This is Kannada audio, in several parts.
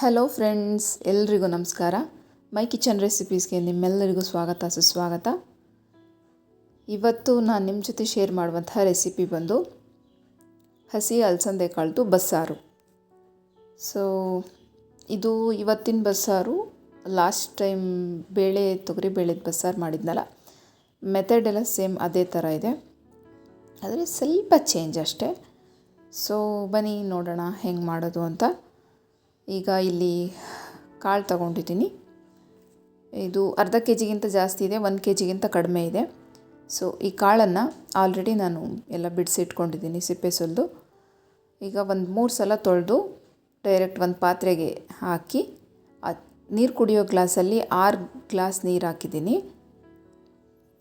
ಹಲೋ ಫ್ರೆಂಡ್ಸ್, ಎಲ್ರಿಗೂ ನಮಸ್ಕಾರ. ಮೈ ಕಿಚನ್ ರೆಸಿಪೀಸ್ಗೆ ನಿಮ್ಮೆಲ್ಲರಿಗೂ ಸ್ವಾಗತ ಸುಸ್ವಾಗತ. ಇವತ್ತು ನಾನು ನಿಮ್ಮ ಜೊತೆ ಶೇರ್ ಮಾಡುವಂತಹ ರೆಸಿಪಿ ಬಂದು ಹಸಿ ಅಲಸಂದೆ ಕಾಳ್ದು ಬಸ್ಸಾರು. ಸೊ ಇದು ಇವತ್ತಿನ ಬಸ್ಸಾರು. ಲಾಸ್ಟ್ ಟೈಮ್ ತೊಗರಿ ಬೇಳೆದು ಬಸ್ಸಾರು ಮಾಡಿದ್ನಲ್ಲ, ಮೆಥಡ್ ಎಲ್ಲ ಸೇಮ್ ಅದೇ ಥರ ಇದೆ, ಆದರೆ ಸ್ವಲ್ಪ ಚೇಂಜ್ ಅಷ್ಟೇ. ಸೊ ಬನ್ನಿ ನೋಡೋಣ ಹೆಂಗೆ ಮಾಡೋದು ಅಂತ. ಈಗ ಇಲ್ಲಿ ಕಾಳು ತಗೊಂಡಿದ್ದೀನಿ. ಇದು ಅರ್ಧ ಕೆ ಜಿಗಿಂತ ಜಾಸ್ತಿ ಇದೆ, 1 ಕೆ ಜಿಗಿಂತ ಕಡಿಮೆ ಇದೆ. ಸೊ ಈ ಕಾಳನ್ನು ಆಲ್ರೆಡಿ ನಾನು ಎಲ್ಲ ಬಿಡಿಸಿಟ್ಕೊಂಡಿದ್ದೀನಿ ಸಿಪ್ಪೆ ಸುಲಿದು. ಈಗ ಒಂದು 3 ಸಲ ತೊಳೆದು ಡೈರೆಕ್ಟ್ ಒಂದು ಪಾತ್ರೆಗೆ ಹಾಕಿ ನೀರು ಕುಡಿಯೋ ಗ್ಲಾಸಲ್ಲಿ 6 ಗ್ಲಾಸ್ ನೀರು ಹಾಕಿದ್ದೀನಿ.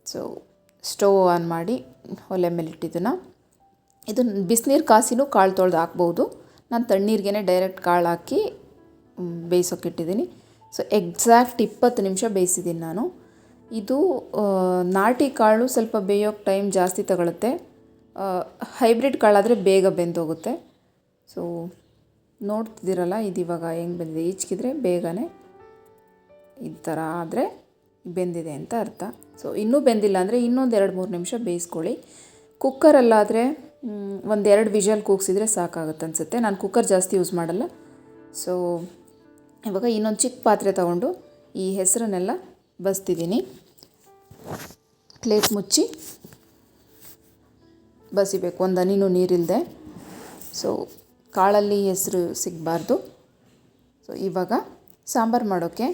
ಸೊ ಸ್ಟವ್ ಆನ್ ಮಾಡಿ ಒಲೆ ಮೇಲೆ ಇಟ್ಟಿದ್ದನ್ನು ಇದು ಬಿಸಿನೀರು ಕಾಸಿನೂ ಕಾಳು ತೊಳೆದು ಹಾಕ್ಬೋದು. ನಾನು ತಣ್ಣೀರಿಗೇ ಡೈರೆಕ್ಟ್ ಕಾಳು ಹಾಕಿ ಬೇಯಿಸೋಕ್ಕಿಟ್ಟಿದ್ದೀನಿ. ಸೊ ಎಕ್ಸಾಕ್ಟ್ 20 ನಿಮಿಷ ಬೇಯಿಸಿದ್ದೀನಿ ನಾನು. ಇದು ನಾಟಿ ಕಾಳು ಸ್ವಲ್ಪ ಬೇಯೋಕ್ಕೆ ಟೈಮ್ ಜಾಸ್ತಿ ತಗೊಳುತ್ತೆ. ಹೈಬ್ರಿಡ್ ಕಾಳಾದರೆ ಬೇಗ ಬೆಂದೋಗುತ್ತೆ. ಸೊ ನೋಡ್ತಿದ್ದೀರಲ್ಲ, ಇದು ಇವಾಗ ಹೆಂಗೆ ಬೆಂದಿದೆ. ಈಚ್ಕಿದ್ರೆ ಬೇಗನೆ ಈ ಥರ ಆದರೆ ಬೆಂದಿದೆ ಅಂತ ಅರ್ಥ. ಸೊ ಇನ್ನೂ ಬೆಂದಿಲ್ಲ ಅಂದರೆ ಇನ್ನೊಂದು 2-3 ನಿಮಿಷ ಬೇಯಿಸ್ಕೊಳ್ಳಿ. ಕುಕ್ಕರಲ್ಲಾದರೆ 1-2 ವಿಷಲ್ ಕೂಗಿಸಿದ್ರೆ ಸಾಕಾಗುತ್ತೆ ಅನಿಸುತ್ತೆ. ನಾನು ಕುಕ್ಕರ್ ಜಾಸ್ತಿ ಯೂಸ್ ಮಾಡಲ್ಲ. ಸೊ ಇವಾಗ ಇನ್ನೊಂದು ಚಿಕ್ಕ ಪಾತ್ರೆ ತಗೊಂಡು ಈ ಹೆಸರನ್ನೆಲ್ಲ ಬಸ್ತಿದ್ದೀನಿ. ಪ್ಲೇಟ್ ಮುಚ್ಚಿ ಬಸಿಬೇಕು, ಒಂದು ಹನಿನೂ ನೀರಿಲ್ಲದೆ. ಸೊ ಕಾಳಲ್ಲಿ ಹೆಸರು ಸಿಗಬಾರ್ದು. ಸೊ ಇವಾಗ ಸಾಂಬಾರು ಮಾಡೋಕ್ಕೆ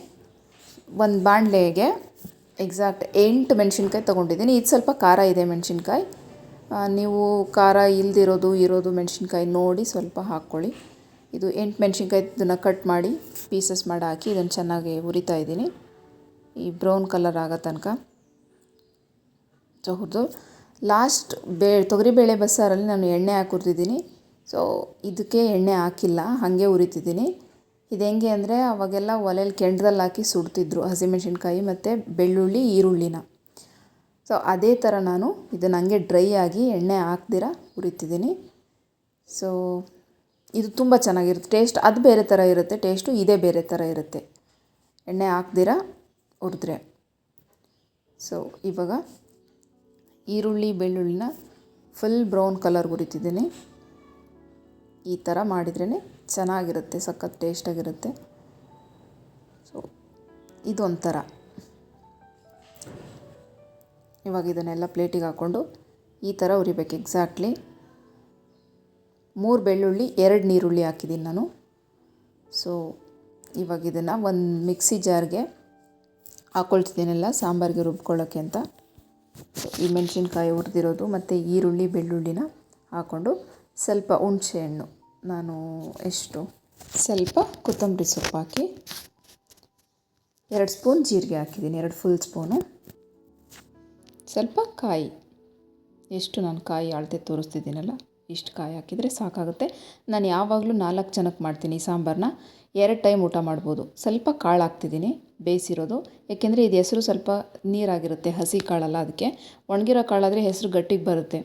ಒಂದು ಬಾಣಲೆಗೆ ಎಕ್ಸಾಕ್ಟ್ 8 ಮೆಣಸಿನ್ಕಾಯಿ ತೊಗೊಂಡಿದ್ದೀನಿ. ಇದು ಸ್ವಲ್ಪ ಖಾರ ಇದೆ ಮೆಣಸಿನ್ಕಾಯಿ. ನೀವು ಖಾರ ಇರೋದು ಮೆಣಸಿನ್ಕಾಯಿ ನೋಡಿ ಸ್ವಲ್ಪ ಹಾಕ್ಕೊಳ್ಳಿ. ಇದು 8 ಮೆಣಸಿನ್ಕಾಯಿ ಇದನ್ನು ಕಟ್ ಮಾಡಿ ಪೀಸಸ್ ಮಾಡಿ ಹಾಕಿ ಇದನ್ನು ಚೆನ್ನಾಗಿ ಹುರಿತಾ ಇದ್ದೀನಿ, ಈ ಬ್ರೌನ್ ಕಲರ್ ಆಗೋ ತನಕ. ಸೊ ಹುರಿದು ಲಾಸ್ಟ್ ತೊಗರಿಬೇಳೆ ಬಸ್ಸಾರಲ್ಲಿ ನಾನು ಎಣ್ಣೆ ಹಾಕಿ ಹುರಿದಿದ್ದೀನಿ. ಸೊ ಇದಕ್ಕೆ ಎಣ್ಣೆ ಹಾಕಿಲ್ಲ, ಹಾಗೆ ಹುರಿತಿದ್ದೀನಿ. ಇದು ಹೆಂಗೆ ಅಂದರೆ ಅವಾಗೆಲ್ಲ ಒಲೆಯಲ್ಲಿ ಕೆಂಡದಲ್ಲಿ ಹಾಕಿ ಸುಡ್ತಿದ್ರು ಹಸಿಮೆಣಸಿನ್ಕಾಯಿ ಮತ್ತು ಬೆಳ್ಳುಳ್ಳಿ ಈರುಳ್ಳಿನ. ಸೊ ಅದೇ ಥರ ನಾನು ಇದನ್ನು ಹಂಗೆ ಡ್ರೈ ಆಗಿ ಎಣ್ಣೆ ಹಾಕ್ದಿರ ಹುರಿತಿದ್ದೀನಿ. ಸೊ ಇದು ತುಂಬ ಚೆನ್ನಾಗಿರುತ್ತೆ ಟೇಸ್ಟ್. ಅದು ಬೇರೆ ಥರ ಇರುತ್ತೆ ಟೇಸ್ಟು, ಇದೇ ಬೇರೆ ಥರ ಇರುತ್ತೆ ಎಣ್ಣೆ ಹಾಕ್ದಿರ ಹುರಿದ್ರೆ. ಸೊ ಇವಾಗ ಈರುಳ್ಳಿ ಬೆಳ್ಳುಳ್ಳಿನ ಫುಲ್ ಬ್ರೌನ್ ಕಲರ್ ಹುರಿತಿದ್ದೀನಿ. ಈ ಥರ ಮಾಡಿದ್ರೇ ಚೆನ್ನಾಗಿರುತ್ತೆ, ಸಖತ್ ಟೇಸ್ಟಾಗಿರುತ್ತೆ. ಸೊ ಇದೊಂಥರ. ಇವಾಗ ಇದನ್ನೆಲ್ಲ ಪ್ಲೇಟಿಗೆ ಹಾಕ್ಕೊಂಡು ಈ ಥರ ಹುರಿಬೇಕು. ಎಕ್ಸಾಕ್ಟ್ಲಿ 3 ಬೆಳ್ಳುಳ್ಳಿ 2 ನೀರುಳ್ಳಿ ಹಾಕಿದ್ದೀನಿ ನಾನು. ಸೊ ಇವಾಗ ಇದನ್ನು ಒಂದು ಮಿಕ್ಸಿ ಜಾರ್ಗೆ ಹಾಕ್ಕೊಳ್ತಿದ್ದೀನೆಲ್ಲ ಸಾಂಬಾರಿಗೆ ರುಬ್ಕೊಳ್ಳೋಕ್ಕೆ ಅಂತ. ಈ ಮೆಣಸಿನ್ಕಾಯಿ ಹುರಿದಿರೋದು ಮತ್ತು ಈರುಳ್ಳಿ ಬೆಳ್ಳುಳ್ಳಿನ ಹಾಕ್ಕೊಂಡು ಸ್ವಲ್ಪ ಹುಣಸೆ ಹಣ್ಣು, ನಾನು ಸ್ವಲ್ಪ ಕೊತ್ತಂಬರಿ ಸೊಪ್ಪು ಹಾಕಿ 2 ಸ್ಪೂನ್ ಜೀರಿಗೆ ಹಾಕಿದ್ದೀನಿ, 2 ಫುಲ್ ಸ್ಪೂನು. ಸ್ವಲ್ಪ ಕಾಯಿ, ನಾನು ಕಾಯಿ ಅಳತೆ ತೋರಿಸ್ತಿದ್ದೀನಲ್ಲ, ಇಷ್ಟು ಕಾಯಿ ಹಾಕಿದರೆ ಸಾಕಾಗುತ್ತೆ. ನಾನು ಯಾವಾಗಲೂ 4 ಜನಕ್ಕೆ ಮಾಡ್ತೀನಿ ಈ ಸಾಂಬಾರನ್ನ. 2 ಟೈಮ್ ಊಟ ಮಾಡ್ಬೋದು. ಸ್ವಲ್ಪ ಕಾಳು ಹಾಕ್ತಿದ್ದೀನಿ ಬೇಯಿಸಿರೋದು, ಏಕೆಂದರೆ ಇದು ಹೆಸರು ಸ್ವಲ್ಪ ನೀರಾಗಿರುತ್ತೆ, ಹಸಿ ಕಾಳಲ್ಲ ಅದಕ್ಕೆ. ಒಣಗಿರೋ ಕಾಳಾದರೆ ಹೆಸರು ಗಟ್ಟಿಗೆ ಬರುತ್ತೆ.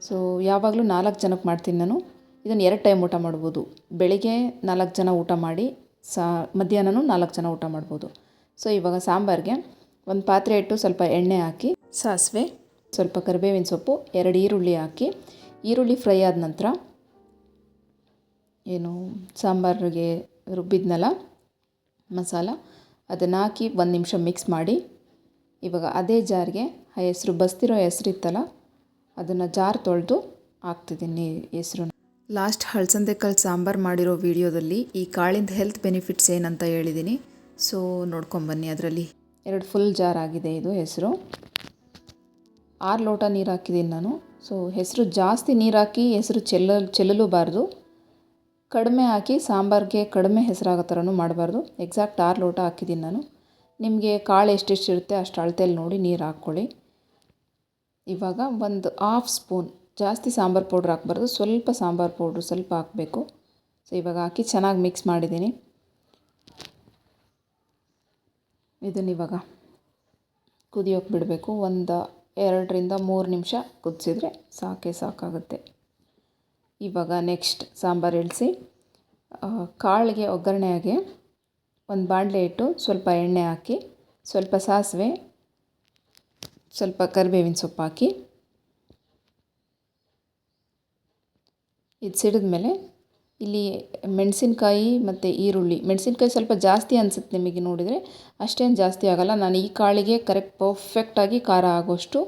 ಸೊ ಯಾವಾಗಲೂ 4 ಜನಕ್ಕೆ ಮಾಡ್ತೀನಿ ನಾನು. ಇದನ್ನು 2 ಟೈಮ್ ಊಟ ಮಾಡ್ಬೋದು. ಬೆಳಿಗ್ಗೆ 4 ಜನ ಊಟ ಮಾಡಿ, ಮಧ್ಯಾಹ್ನನೂ 4 ಜನ ಊಟ ಮಾಡ್ಬೋದು. ಸೊ ಇವಾಗ ಸಾಂಬಾರಿಗೆ ಒಂದು ಪಾತ್ರೆ ಇಟ್ಟು ಸ್ವಲ್ಪ ಎಣ್ಣೆ ಹಾಕಿ, ಸಾಸಿವೆ, ಸ್ವಲ್ಪ ಕರಿಬೇವಿನ ಸೊಪ್ಪು, 2 ಈರುಳ್ಳಿ ಹಾಕಿ, ಈರುಳ್ಳಿ ಫ್ರೈ ಆದ ನಂತರ ಸಾಂಬಾರಿಗೆ ರುಬ್ಬಿದ್ನಲ್ಲ ಮಸಾಲ, ಅದನ್ನು ಹಾಕಿ 1 ನಿಮಿಷ ಮಿಕ್ಸ್ ಮಾಡಿ, ಇವಾಗ ಅದೇ ಜಾರ್ಗೆ ಬಸ್ತಿರೋ ಹೆಸರಿತ್ತಲ್ಲ ಅದನ್ನು ಜಾರ್ ತೊಳೆದು ಹಾಕ್ತಿದ್ದೀನಿ ಹೆಸರು. ಲಾಸ್ಟ್ ಅಲಸಂದೆ ಕಾಳು ಸಾಂಬಾರು ಮಾಡಿರೋ ವಿಡಿಯೋದಲ್ಲಿ ಈ ಕಾಳಿಂದ ಹೆಲ್ತ್ ಬೆನಿಫಿಟ್ಸ್ ಏನಂತ ಹೇಳಿದ್ದೀನಿ. ಸೊ ನೋಡ್ಕೊಂಬನ್ನಿ. ಅದರಲ್ಲಿ 2 ಫುಲ್ ಜಾರ್ ಆಗಿದೆ ಇದು ಹೆಸರು. 6 ಲೋಟ ನೀರು ಹಾಕಿದ್ದೀನಿ ನಾನು. ಸೊ ಹೆಸರು ಜಾಸ್ತಿ ನೀರು ಹಾಕಿ ಹೆಸರು ಚೆಲ್ಲಲೂಬಾರ್ದು, ಕಡಿಮೆ ಹಾಕಿ ಸಾಂಬಾರಿಗೆ ಕಡಿಮೆ ಹೆಸರಾಗೋ ಥರನೂ ಮಾಡಬಾರ್ದು. ಎಕ್ಸಾಕ್ಟ್ 6 ಲೋಟ ಹಾಕಿದ್ದೀನಿ ನಾನು. ನಿಮಗೆ ಕಾಳು ಎಷ್ಟೆಷ್ಟು ಇರುತ್ತೆ ಅಷ್ಟು ಅಳತೆಯಲ್ಲಿ ನೋಡಿ ನೀರು ಹಾಕ್ಕೊಳ್ಳಿ. ಇವಾಗ ಒಂದು 1/2 ಸ್ಪೂನ್, ಜಾಸ್ತಿ ಸಾಂಬಾರು ಪೌಡ್ರ್ ಹಾಕ್ಬಾರ್ದು, ಸ್ವಲ್ಪ ಸಾಂಬಾರು ಪೌಡ್ರು ಸ್ವಲ್ಪ ಹಾಕಬೇಕು. ಸೊ ಇವಾಗ ಹಾಕಿ ಚೆನ್ನಾಗಿ ಮಿಕ್ಸ್ ಮಾಡಿದ್ದೀನಿ. ಇದನ್ನಿವಾಗ ಕುದಿಯೋಕೆ ಬಿಡಬೇಕು. ಒಂದು 2-3 ನಿಮಿಷ ಕುದಿಸಿದ್ರೆ ಸಾಕಾಗುತ್ತೆ. ಇವಾಗ ನೆಕ್ಸ್ಟ್ ಸಾಂಬಾರು ಇಳಿಸಿ ಕಾಳಿಗೆ ಒಗ್ಗರಣೆಗೆ ಒಂದು ಬಾಣಲೆ ಇಟ್ಟು ಸ್ವಲ್ಪ ಎಣ್ಣೆ ಹಾಕಿ, ಸ್ವಲ್ಪ ಸಾಸಿವೆ, ಸ್ವಲ್ಪ ಕರಿಬೇವಿನ ಸೊಪ್ಪು ಹಾಕಿ ಇದು ಸಿಡಿದ ಮೇಲೆ ಇಲ್ಲಿ ಮೆಣಸಿನ್ಕಾಯಿ ಮತ್ತು ಈರುಳ್ಳಿ, ಮೆಣಸಿನ್ಕಾಯಿ ಸ್ವಲ್ಪ ಜಾಸ್ತಿ ಅನಿಸುತ್ತೆ ನಿಮಗೆ ನೋಡಿದರೆ, ಅಷ್ಟೇನು ಜಾಸ್ತಿ ಆಗೋಲ್ಲ. ನಾನು ಈ ಕಾಳಿಗೆ ಕರೆಕ್ಟ್ ಪರ್ಫೆಕ್ಟಾಗಿ ಖಾರ ಆಗೋಷ್ಟು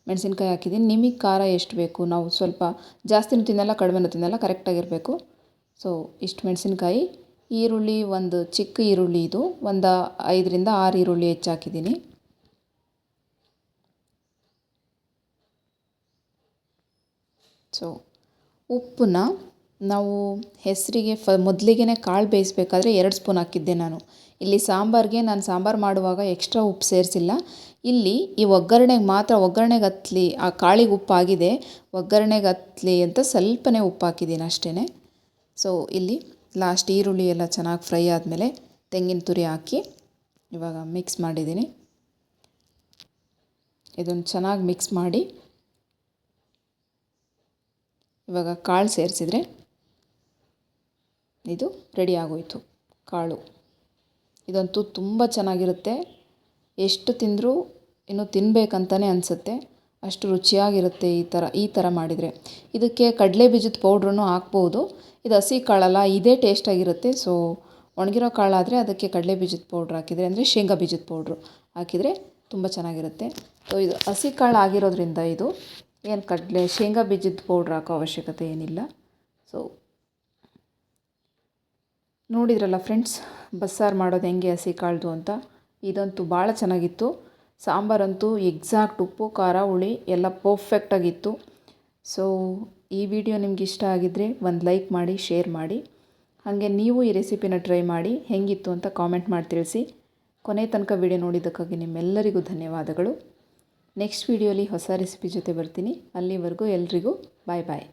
ಮೆಣಸಿನ್ಕಾಯಿ ಹಾಕಿದ್ದೀನಿ. ನಿಮಗೆ ಖಾರ ಎಷ್ಟು ಬೇಕು, ನಾವು ಸ್ವಲ್ಪ ಜಾಸ್ತಿನೂ ತಿನ್ನಲ್ಲ ಕಡಿಮೆನೂ ತಿನ್ನಲ್ಲ, ಕರೆಕ್ಟಾಗಿರಬೇಕು. ಸೊ ಇಷ್ಟು ಮೆಣಸಿನ್ಕಾಯಿ, ಈರುಳ್ಳಿ ಒಂದು ಚಿಕ್ಕ ಈರುಳ್ಳಿ, ಇದು ಒಂದು 5ರಿಂದ 6 ಈರುಳ್ಳಿ ಹೆಚ್ಚು ಹಾಕಿದ್ದೀನಿ. ಸೊ ಉಪ್ಪನ್ನ ನಾವು ಹೆಸರಿಗೆ ಮೊದಲಿಗೆ ಕಾಳು ಬೇಯಿಸಬೇಕಾದ್ರೆ 2 ಸ್ಪೂನ್ ಹಾಕಿದ್ದೆ ನಾನು. ಇಲ್ಲಿ ಸಾಂಬಾರಿಗೆ ನಾನು ಸಾಂಬಾರು ಮಾಡುವಾಗ ಎಕ್ಸ್ಟ್ರಾ ಉಪ್ಪು ಸೇರಿಸಿಲ್ಲ. ಇಲ್ಲಿ ಈ ಒಗ್ಗರಣೆಗೆ ಮಾತ್ರ, ಒಗ್ಗರಣೆಗೆ ಹತ್ತಲಿ, ಆ ಕಾಳಿಗೆ ಉಪ್ಪಾಗಿದೆ, ಒಗ್ಗರಣೆಗೆ ಹತ್ತಲಿ ಅಂತ ಸ್ವಲ್ಪನೇ ಉಪ್ಪು ಹಾಕಿದ್ದೀನಿ ಅಷ್ಟೇ. ಸೊ ಇಲ್ಲಿ ಲಾಸ್ಟ್ ಈರುಳ್ಳಿ ಎಲ್ಲ ಚೆನ್ನಾಗಿ ಫ್ರೈ ಆದಮೇಲೆ ತೆಂಗಿನ ತುರಿ ಹಾಕಿ ಇವಾಗ ಮಿಕ್ಸ್ ಮಾಡಿದ್ದೀನಿ. ಇದನ್ನು ಚೆನ್ನಾಗಿ ಮಿಕ್ಸ್ ಮಾಡಿ ಇವಾಗ ಕಾಳು ಸೇರಿಸಿದ್ರೆ ಇದು ರೆಡಿ ಆಗೋಯಿತು ಕಾಳು. ಇದಂತೂ ತುಂಬ ಚೆನ್ನಾಗಿರುತ್ತೆ, ಎಷ್ಟು ತಿಂದರೂ ಇನ್ನೂ ತಿನ್ನಬೇಕಂತಲೇ ಅನಿಸುತ್ತೆ, ಅಷ್ಟು ರುಚಿಯಾಗಿರುತ್ತೆ ಈ ಥರ ಮಾಡಿದರೆ. ಇದಕ್ಕೆ ಕಡಲೆ ಬೀಜದ ಪೌಡ್ರನ್ನು ಹಾಕ್ಬೋದು. ಇದು ಹಸಿ ಕಾಳಲ್ಲ, ಇದೇ ಟೇಸ್ಟಾಗಿರುತ್ತೆ. ಸೊ ಒಣಗಿರೋ ಕಾಳಾದರೆ ಅದಕ್ಕೆ ಕಡಲೆ ಬೀಜದ ಪೌಡ್ರ್ ಹಾಕಿದರೆ, ಅಂದರೆ ಶೇಂಗಾ ಬೀಜದ ಪೌಡ್ರು ಹಾಕಿದರೆ ತುಂಬ ಚೆನ್ನಾಗಿರುತ್ತೆ. ಸೊ ಇದು ಹಸಿ ಕಾಳು ಆಗಿರೋದ್ರಿಂದ ಇದು ಏನು ಶೇಂಗಾ ಬೀಜದ ಪೌಡ್ರ್ ಹಾಕೋ ಅವಶ್ಯಕತೆ ಏನಿಲ್ಲ. ಸೊ ನೋಡಿದ್ರಲ್ಲ ಫ್ರೆಂಡ್ಸ್, ಬಸ್ಸಾರು ಮಾಡೋದು ಹೆಂಗೆ ಹಸಿ ಕಾಳ್ದು ಅಂತ. ಇದಂತೂ ಭಾಳ ಚೆನ್ನಾಗಿತ್ತು. ಸಾಂಬಾರಂತೂ ಎಕ್ಸಾಕ್ಟ್ ಉಪ್ಪು ಖಾರ ಹುಳಿ ಎಲ್ಲ ಪರ್ಫೆಕ್ಟಾಗಿತ್ತು. ಸೊ ಈ ವಿಡಿಯೋ ನಿಮ್ಗೆ ಇಷ್ಟ ಆಗಿದ್ದರೆ ಒಂದು ಲೈಕ್ ಮಾಡಿ, ಶೇರ್ ಮಾಡಿ. ಹಾಗೆ ನೀವು ಈ ರೆಸಿಪಿನ ಟ್ರೈ ಮಾಡಿ ಹೆಂಗಿತ್ತು ಅಂತ ಕಾಮೆಂಟ್ ಮಾಡಿ ತಿಳಿಸಿ. ಕೊನೆ ತನಕ ವಿಡಿಯೋ ನೋಡಿದ್ದಕ್ಕಾಗಿ ನಿಮ್ಮೆಲ್ಲರಿಗೂ ಧನ್ಯವಾದಗಳು. ನೆಕ್ಸ್ಟ್ ವಿಡಿಯೋಲಿ ಹೊಸ ರೆಸಿಪಿ ಜೊತೆ ಬರ್ತೀನಿ. ಅಲ್ಲಿವರೆಗೂ ಎಲ್ರಿಗೂ ಬಾಯ್ ಬಾಯ್.